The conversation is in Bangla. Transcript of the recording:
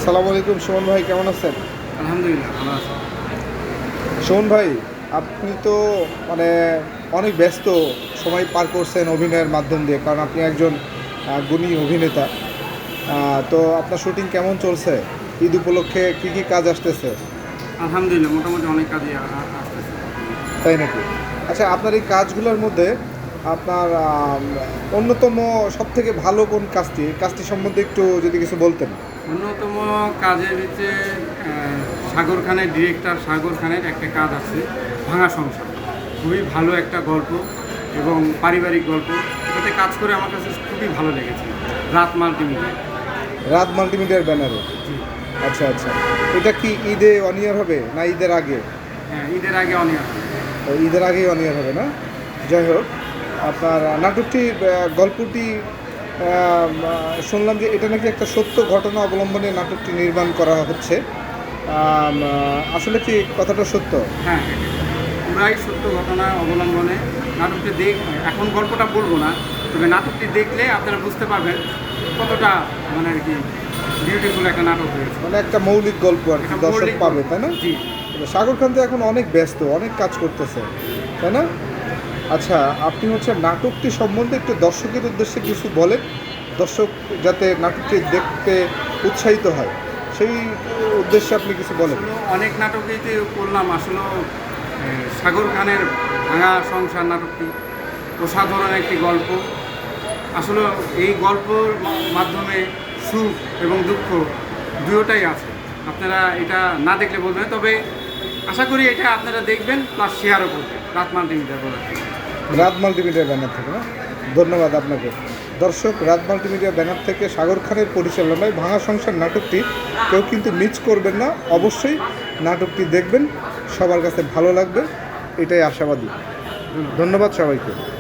আসসালামু আলাইকুম সুমন ভাই, কেমন আছেন? আলহামদুলিল্লাহ ভালো আছি। সুমন ভাই, আপনি তো মানে অনেক ব্যস্ত সময় পার করছেন অভিনয়ের মাধ্যম দিয়ে, কারণ আপনি একজন গুণী অভিনেতা। তো আপনার শুটিং কেমন চলছে? ঈদ উপলক্ষে কী কী কাজ আসতেছে? আলহামদুলিল্লাহ মোটামুটি অনেক কাজই আসতেছে। তাই নাকি? আচ্ছা, আপনার এই কাজগুলোর মধ্যে আপনার অন্যতম সবথেকে ভালো কোন কাজটি? কাজটি সম্বন্ধে একটু যদি কিছু বলতেন। অন্যতম কাজের ভিতরে সাগর খানের ডিরেক্টর সাগর খানের একটা কাজ আছে, ভাঙা সংসার। খুবই ভালো একটা গল্প এবং পারিবারিক গল্প। এটাতে কাজ করে আমার কাছে খুবই ভালো লেগেছে। রাত মাল্টিমিডিয়া। রাত মাল্টিমিডিয়ার ব্যানারে? জি। আচ্ছা আচ্ছা, এটা কি ঈদে অন ইয়ার হবে না ঈদের আগে? হ্যাঁ, ঈদের আগে অনেক। তো ঈদের আগেই অন ইয়ার হবে না? যাই হোক, আপনার নাটকটি গল্পটি শুনলাম যে এটা নাকি একটা সত্য ঘটনা অবলম্বনে নাটকটি নির্মাণ করা হচ্ছে। আসলে কি কথাটা সত্য? হ্যাঁ, পুরাই সত্য ঘটনা অবলম্বনে নাটকটি এখন গল্পটা বলবো না, তবে নাটকটি দেখলে আপনারা বুঝতে পারবেন কতটা মানে আর কি বিউটিফুল একটা নাটক হয়েছে। মানে একটা মৌলিক গল্প আর কি, একটা দর্শক মৌলিক পাবে, গল্প। তাই না? জি। সাগর খান তো এখন অনেক ব্যস্ত, অনেক কাজ করতেছে, তাই না? আচ্ছা, আপনি হচ্ছে নাটকটি সম্বন্ধে একটু দর্শকের উদ্দেশ্যে কিছু বলেন, দর্শক যাতে নাটকটি দেখতে উৎসাহিত হয়, সেই উদ্দেশ্যে আপনি কিছু বলেন। আসলে অনেক নাটকেইতে করলাম আসলে। সাগর খানের ভাঙা সংসার নাটকটি অসাধারণ একটি গল্প। আসলে এই গল্পর মাধ্যমে সুখ এবং দুঃখ দুটোটাই আছে। আপনারা এটা না দেখলে বলবেন, তবে আশা করি এটা আপনারা দেখবেন প্লাস শেয়ারও করবেন। রাত মাল্টিমিডিয়া বলে। রাত মাল্টিমিডিয়া ব্যানার থেকে, না? ধন্যবাদ আপনাকে। দর্শক, রাত মাল্টিমিডিয়া ব্যানার থেকে সাগর খানের পরিচালনায় ভাঙা সংসার নাটকটি কেউ কিন্তু মিস করবেন না, অবশ্যই নাটকটি দেখবেন, সবার কাছে ভালো লাগবে, এটাই আশাবাদী। ধন্যবাদ সবাইকে।